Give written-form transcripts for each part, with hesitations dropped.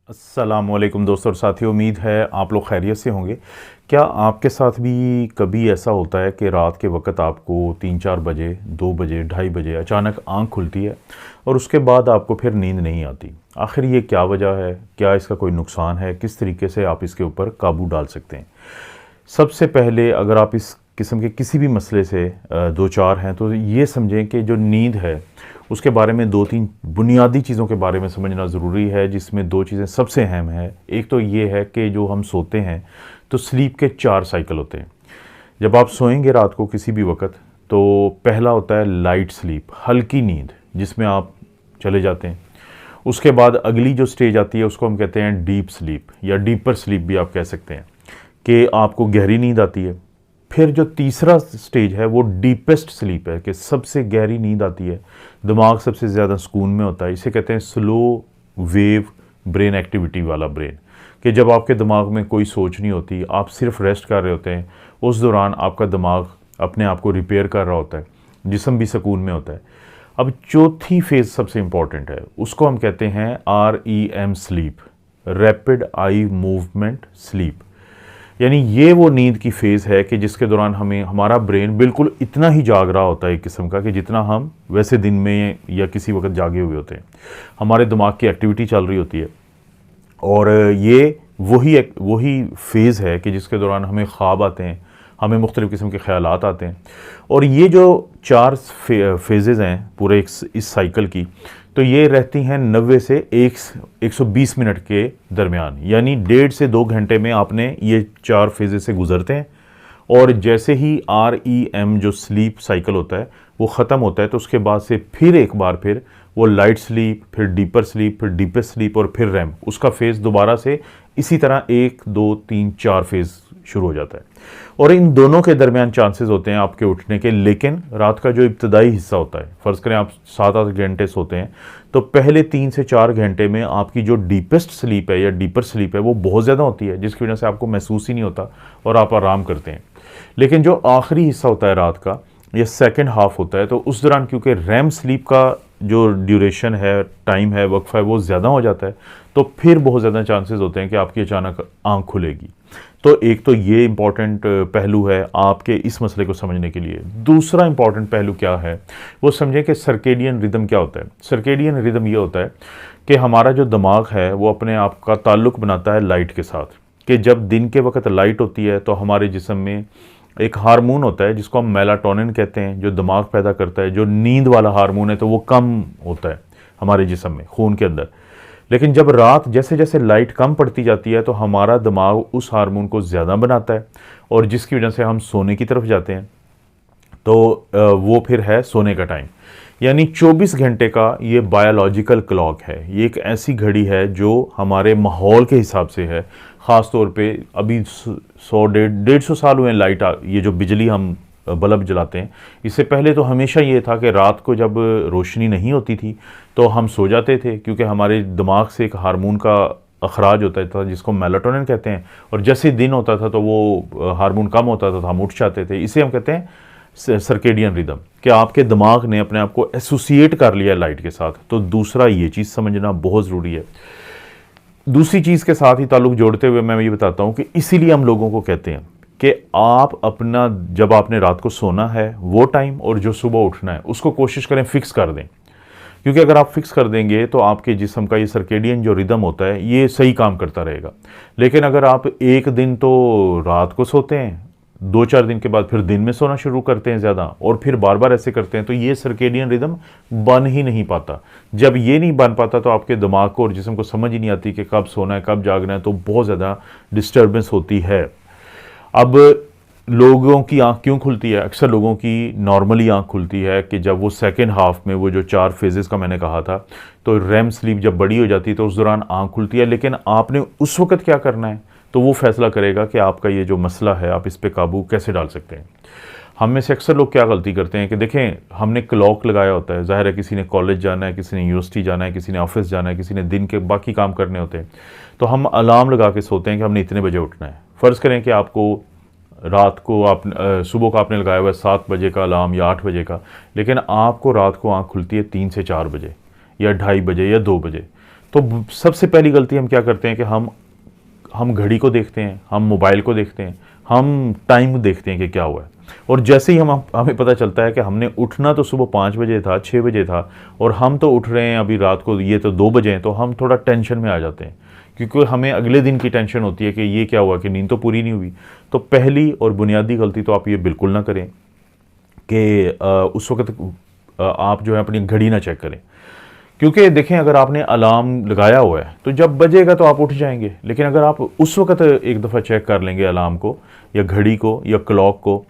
अस्सलामुअलैकुम दोस्तों और साथियों, उम्मीद है आप लोग खैरियत से होंगे। क्या आपके साथ भी कभी ऐसा होता है कि रात के वक्त आपको 3-4 बजे, 2 बजे, 2:30 बजे अचानक आंख खुलती है और उसके बाद आपको फिर नींद नहीं आती? आखिर ये क्या वजह है? क्या इसका कोई नुकसान है? किस तरीके से आप इसके ऊपर काबू डाल सकते हैं? सबसे पहले अगर आप इस किस्म के किसी भी मसले से दो चार हैं तो ये समझें कि जो नींद है उसके बारे में 2-3 बुनियादी चीज़ों के बारे में समझना ज़रूरी है, जिसमें 2 चीज़ें सबसे अहम है। एक तो ये है कि जो हम सोते हैं तो स्लीप के 4 साइकिल होते हैं। जब आप सोएंगे रात को किसी भी वक्त, तो पहला होता है लाइट स्लीप, हल्की नींद जिसमें आप चले जाते हैं। उसके बाद अगली जो स्टेज आती है उसको हम कहते हैं डीप स्लीप या डीपर स्लीप भी आप कह सकते हैं, कि आपको गहरी नींद आती है। फिर जो तीसरा स्टेज है वो डीपेस्ट स्लीप है, कि सबसे गहरी नींद आती है, दिमाग सबसे ज़्यादा सुकून में होता है। इसे कहते हैं स्लो वेव ब्रेन एक्टिविटी वाला ब्रेन, कि जब आपके दिमाग में कोई सोच नहीं होती, आप सिर्फ रेस्ट कर रहे होते हैं, उस दौरान आपका दिमाग अपने आप को रिपेयर कर रहा होता है, जिस्म भी सुकून में होता है। अब चौथी फेज़ सबसे इम्पॉर्टेंट है, उसको हम कहते हैं REM sleep, rapid eye movement sleep. यानी ये वो नींद की फ़ेज़ है कि जिसके दौरान हमें हमारा ब्रेन बिल्कुल इतना ही जाग रहा होता है एक किस्म का, कि जितना हम वैसे दिन में या किसी वक्त जागे हुए होते हैं। हमारे दिमाग की एक्टिविटी चल रही होती है और ये वही फ़ेज़ है कि जिसके दौरान हमें ख्वाब आते हैं, हमें मुख्तलिफ़ किस्म के ख़यालात आते हैं। और ये जो 4 फेजेज़ हैं पूरे इस साइकिल की, तो ये रहती हैं 90 से 120 मिनट के दरमियान। यानी 1.5 से 2 घंटे में आपने ये 4 फेजेज़ से गुजरते हैं। और जैसे ही REM जो स्लीप साइकिल होता है वो ख़त्म होता है, तो उसके बाद से फिर एक बार फिर वो लाइट स्लीप, फिर डीपर स्लीप, फिर डीपेस्ट स्लीप और फिर रैम, उसका फेज़ दोबारा से इसी तरह 1, 2, 3, 4 फेज़ शुरू हो जाता है। और इन दोनों के दरमियान चांसेस होते हैं आपके उठने के, लेकिन रात का जो इब्तदाई हिस्सा होता है, फ़र्ज़ करें आप 7-8 घंटे सोते हैं, तो पहले 3 से 4 घंटे में आपकी जो डीपेस्ट स्लीप है या डीपर स्लीप है वो बहुत ज़्यादा होती है, जिसकी वजह से आपको महसूस ही नहीं होता और आप आराम करते हैं। लेकिन जो आखिरी हिस्सा होता है रात का, ये सेकंड हाफ होता है, तो उस दौरान क्योंकि रैम स्लीप का जो ड्यूरेशन है, टाइम है, वक्फा है, वो ज़्यादा हो जाता है, तो फिर बहुत ज़्यादा चांसेस होते हैं कि आपकी अचानक आंख खुलेगी। तो एक तो ये इम्पॉर्टेंट पहलू है आपके इस मसले को समझने के लिए। दूसरा इम्पॉर्टेंट पहलू क्या है वो समझें कि सर्केडियन रिदम क्या होता है। सर्केडियन रिदम ये होता है कि हमारा जो दिमाग है वो अपने आप का ताल्लुक़ बनाता है लाइट के साथ, कि जब दिन के वक्त लाइट होती है तो हमारे जिस्म में एक हार्मोन होता है जिसको हम मेलाटोनिन कहते हैं, जो दिमाग पैदा करता है, जो नींद वाला हार्मोन है, तो वो कम होता है हमारे जिस्म में, खून के अंदर। लेकिन जब रात जैसे जैसे लाइट कम पड़ती जाती है तो हमारा दिमाग उस हार्मोन को ज़्यादा बनाता है, और जिसकी वजह से हम सोने की तरफ जाते हैं। तो वो फिर है सोने का टाइम। यानी 24 घंटे का ये बायोलॉजिकल क्लॉक है, ये एक ऐसी घड़ी है जो हमारे माहौल के हिसाब से है। ख़ास तौर पे अभी 100-150 साल हुए हैं लाइट ये जो बिजली हम बल्ब जलाते हैं। इससे पहले तो हमेशा ये था कि रात को जब रोशनी नहीं होती थी तो हम सो जाते थे, क्योंकि हमारे दिमाग से एक हार्मोन का अखराज होता था जिसको मेलाटोनिन कहते हैं, और जैसे दिन होता था तो वो हार्मोन कम होता था तो हम उठ जाते थे। इसे हम कहते हैं सर्केडियन रिदम, कि आपके दिमाग ने अपने आप को एसोसिएट कर लिया लाइट के साथ। तो दूसरा ये चीज़ समझना बहुत ज़रूरी है। दूसरी चीज़ के साथ ही ताल्लुक़ जोड़ते हुए मैं ये बताता हूँ कि इसीलिए हम लोगों को कहते हैं कि आप अपना, जब आपने रात को सोना है वो टाइम और जो सुबह उठना है उसको कोशिश करें फिक्स कर दें, क्योंकि अगर आप फिक्स कर देंगे तो आपके जिस्म का ये सर्केडियन जो रिदम होता है ये सही काम करता रहेगा। लेकिन अगर आप एक दिन तो रात को सोते हैं, 2-4 दिन के बाद फिर दिन में सोना शुरू करते हैं ज़्यादा, और फिर बार बार ऐसे करते हैं, तो ये सर्केडियन रिदम बन ही नहीं पाता। जब ये नहीं बन पाता तो आपके दिमाग को और जिस्म को समझ ही नहीं आती कि कब सोना है कब जागना है, तो बहुत ज़्यादा डिस्टर्बेंस होती है। अब लोगों की आंख क्यों खुलती है? अक्सर लोगों की नॉर्मली आंख खुलती है कि जब वो सेकेंड हाफ में वो जो 4 फेजेस का मैंने कहा था, तो रैम स्लीप जब बड़ी हो जाती है तो उस दौरान आंख खुलती है। लेकिन आपने उस वक्त क्या करना है, तो वो फैसला करेगा कि आपका ये जो मसला है आप इस पे काबू कैसे डाल सकते हैं। हम में से अक्सर लोग क्या गलती करते हैं कि देखें, हमने क्लॉक लगाया होता है, ज़ाहिर है किसी ने कॉलेज जाना है, किसी ने यूनिवर्सिटी जाना है, किसी ने ऑफिस जाना है, किसी ने दिन के बाकी काम करने होते हैं, तो हम अलार्म लगा के सोते हैं कि हमने इतने बजे उठना है। फ़र्ज़ करें कि आपको रात को सुबह का आपने लगाया हुआ है 7 बजे का अलार्म या 8 बजे का, लेकिन आपको रात को आँख खुलती है 3 से 4 बजे या 2:30 बजे या 2 बजे। तो सबसे पहली गलती हम क्या करते हैं कि हम घड़ी को देखते हैं, हम मोबाइल को देखते हैं, हम टाइम देखते हैं कि क्या हुआ है। और जैसे ही हमें पता चलता है कि हमने उठना तो सुबह 5 बजे था, 6 बजे था, और हम तो उठ रहे हैं अभी रात को, ये तो 2 बजे हैं, तो हम थोड़ा टेंशन में आ जाते हैं, क्योंकि हमें अगले दिन की टेंशन होती है कि ये क्या हुआ कि नींद तो पूरी नहीं हुई। तो पहली और बुनियादी गलती तो आप ये बिल्कुल ना करें कि उस वक्त आप जो है अपनी घड़ी ना चेक करें, क्योंकि देखें अगर आपने अलार्म लगाया हुआ है तो जब बजेगा तो आप उठ जाएंगे, लेकिन अगर आप उस वक्त एक दफ़ा चेक कर लेंगे अलार्म को या घड़ी को या क्लॉक को,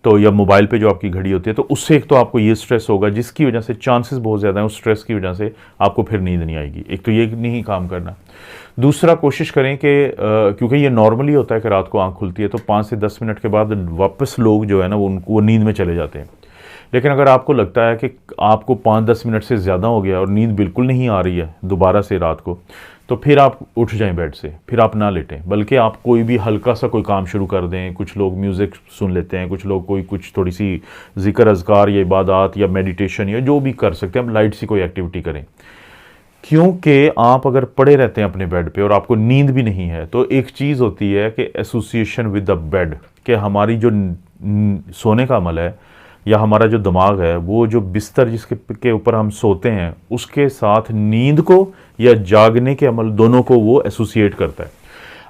तो या मोबाइल पे जो आपकी घड़ी होती है, तो उससे एक तो आपको ये स्ट्रेस होगा जिसकी वजह से चांसेस बहुत ज़्यादा हैं उस स्ट्रेस की वजह से आपको फिर नींद नहीं आएगी। एक तो ये नहीं काम करना। दूसरा, कोशिश करें कि क्योंकि ये नॉर्मली होता है कि रात को आँख खुलती है तो 5 से 10 मिनट के बाद वापस लोग जो है ना वो नींद में चले जाते हैं। लेकिन अगर आपको लगता है कि आपको 5-10 मिनट से ज़्यादा हो गया और नींद बिल्कुल नहीं आ रही है दोबारा से रात को, तो फिर आप उठ जाएं बेड से, फिर आप ना लेटें, बल्कि आप कोई भी हल्का सा कोई काम शुरू कर दें। कुछ लोग म्यूज़िक सुन लेते हैं, कुछ लोग कुछ थोड़ी सी ज़िक्र अज़कार या इबादत या मेडिटेशन या जो भी कर सकते हैं, हम लाइट सी कोई एक्टिविटी करें। क्योंकि आप अगर पड़े रहते हैं अपने बेड पे और आपको नींद भी नहीं है, तो एक चीज़ होती है कि एसोसिएशन विद द बेड, कि हमारी जो सोने का अमल है या हमारा जो दिमाग है, वो जो बिस्तर जिसके ऊपर हम सोते हैं उसके साथ नींद को या जागने के अमल दोनों को वो एसोसिएट करता है।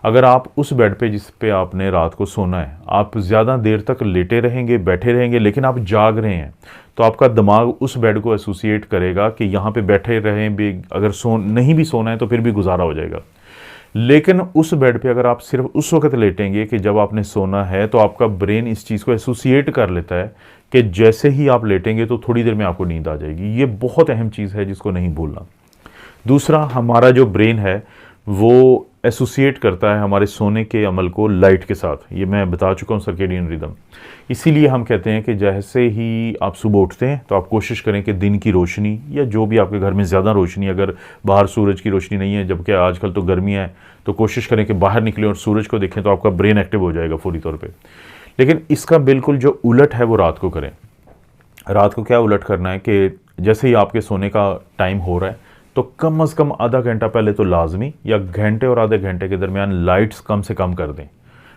अगर आप उस बेड पे जिस पे आपने रात को सोना है, आप ज़्यादा देर तक लेटे रहेंगे, बैठे रहेंगे, लेकिन आप जाग रहे हैं, तो आपका दिमाग उस बेड को एसोसिएट करेगा कि यहाँ पे बैठे रहें भी, अगर नहीं भी सोना है तो फिर भी गुजारा हो जाएगा। लेकिन उस बेड पे अगर आप सिर्फ उस वक्त लेटेंगे कि जब आपने सोना है, तो आपका ब्रेन इस चीज़ को एसोसिएट कर लेता है कि जैसे ही आप लेटेंगे तो थोड़ी देर में आपको नींद आ जाएगी। ये बहुत अहम चीज़ है जिसको नहीं भूलना। दूसरा, हमारा जो ब्रेन है वो एसोसिएट करता है हमारे सोने के अमल को लाइट के साथ। ये मैं बता चुका हूँ, सर्केडियन रिदम। इसीलिए हम कहते हैं कि जैसे ही आप सुबह उठते हैं तो आप कोशिश करें कि दिन की रोशनी या जो भी आपके घर में ज़्यादा रोशनी, अगर बाहर सूरज की रोशनी नहीं है, जबकि आजकल तो गर्मियाँ है, तो कोशिश करें कि बाहर निकलें और सूरज को देखें, तो आपका ब्रेन एक्टिव हो जाएगा पूरी तौर पर। लेकिन इसका बिल्कुल जो उलट है वो रात को करें। रात को क्या उलट करना है कि जैसे ही आपके सोने का टाइम हो रहा है, तो कम से कम आधा घंटा पहले तो लाजमी, या घंटे और आधे घंटे के दरमियान लाइट्स कम से कम कर दें,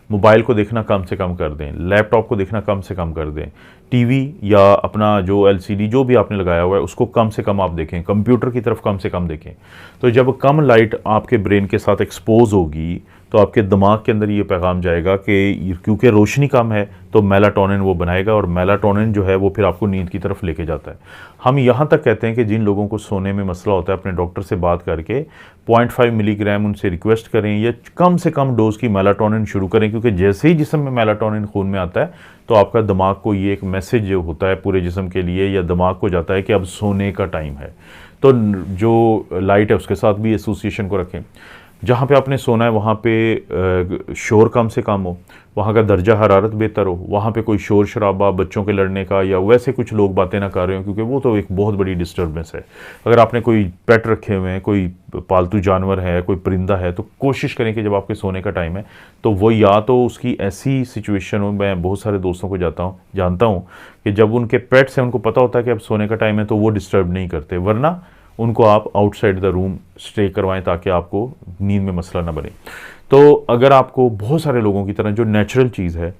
मोबाइल को देखना कम से कम कर दें, लैपटॉप को देखना कम से कम कर दें, टीवी या अपना जो एलसीडी जो भी आपने लगाया हुआ है उसको कम से कम आप देखें, कंप्यूटर की तरफ कम से कम देखें। तो जब कम लाइट आपके ब्रेन के साथ एक्सपोज होगी तो आपके दिमाग के अंदर ये पैगाम जाएगा कि क्योंकि रोशनी कम है तो मेलाटोनिन वो बनाएगा, और मेलाटोनिन जो है वो फिर आपको नींद की तरफ लेके जाता है। हम यहाँ तक कहते हैं कि जिन लोगों को सोने में मसला होता है, अपने डॉक्टर से बात करके 0.5 मिलीग्राम उनसे रिक्वेस्ट करें या कम से कम डोज की मेलाटोनिन शुरू करें, क्योंकि जैसे ही जिस्म में मेलाटोनिन खून में आता है तो आपका दिमाग को ये एक मैसेज जो होता है पूरे जिस्म के लिए, या दिमाग को जाता है कि अब सोने का टाइम है। तो जो लाइट है उसके साथ भी एसोसिएशन को रखें। जहाँ पे आपने सोना है वहाँ पे शोर कम से कम हो, वहाँ का दर्जा हरारत बेहतर हो, वहाँ पे कोई शोर शराबा बच्चों के लड़ने का या वैसे कुछ लोग बातें ना कर रहे हो, क्योंकि वो तो एक बहुत बड़ी डिस्टर्बेंस है। अगर आपने कोई पेट रखे हुए हैं, कोई पालतू जानवर है, कोई परिंदा है, तो कोशिश करें कि जब आपके सोने का टाइम है तो वो या तो उसकी ऐसी सिचुएशन हो, मैं बहुत सारे दोस्तों को जानता हूँ कि जब उनके पेट्स हैं उनको पता होता है कि अब सोने का टाइम है तो वो डिस्टर्ब नहीं करते, वरना उनको आप आउटसाइड द रूम स्टे करवाएं ताकि आपको नींद में मसला ना बने। तो अगर आपको बहुत सारे लोगों की तरह जो नेचुरल चीज़ है,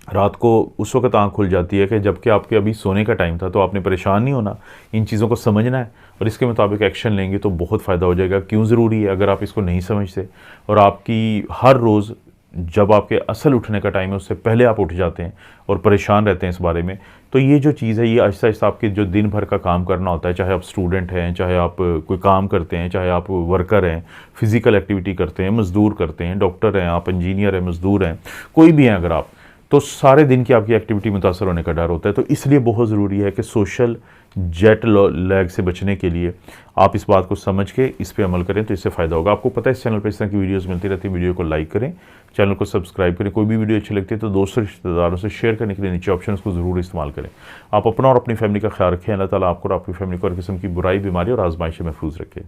रात को उस वक्त आँख खुल जाती है कि जबकि आपके अभी सोने का टाइम था, तो आपने परेशान नहीं होना, इन चीज़ों को समझना है और इसके मुताबिक एक्शन लेंगे तो बहुत फ़ायदा हो जाएगा। क्यों ज़रूरी है, अगर आप इसको नहीं समझते और आपकी हर रोज़ जब आपके असल उठने का टाइम है उससे पहले आप उठ जाते हैं और परेशान रहते हैं इस बारे में, तो ये जो चीज़ है ये आहिस्ता आहिस्ता आपके जो दिन भर का काम करना होता है, चाहे आप स्टूडेंट हैं, चाहे आप कोई काम करते हैं, चाहे आप वर्कर हैं, फिज़िकल एक्टिविटी करते हैं, मज़दूर करते हैं, डॉक्टर हैं, आप इंजीनियर हैं, मज़दूर हैं, कोई भी हैं अगर आप, तो सारे दिन की आपकी एक्टिविटी मुतासर होने का डर होता है। तो इसलिए बहुत ज़रूरी है कि सोशल जेट लैग से बचने के लिए आप इस बात को समझ के इस पे अमल करें तो इससे फ़ायदा होगा। आपको पता है इस चैनल पर इस तरह की वीडियोस मिलती रहती है, वीडियो को लाइक करें, चैनल को सब्सक्राइब करें। कोई भी वीडियो अच्छी लगती है तो दोस्तों रिश्तेदारों से शेयर करने के लिए नीचे ऑप्शन को ज़रूर इस्तेमाल करें। आप अपना और अपनी फैमिली का ख्याल रखें। अल्लाह ताला आपको और आपकी फैमिली को हर किस्म की बुराई, बीमारी और आजमाइश से महफूज रखें।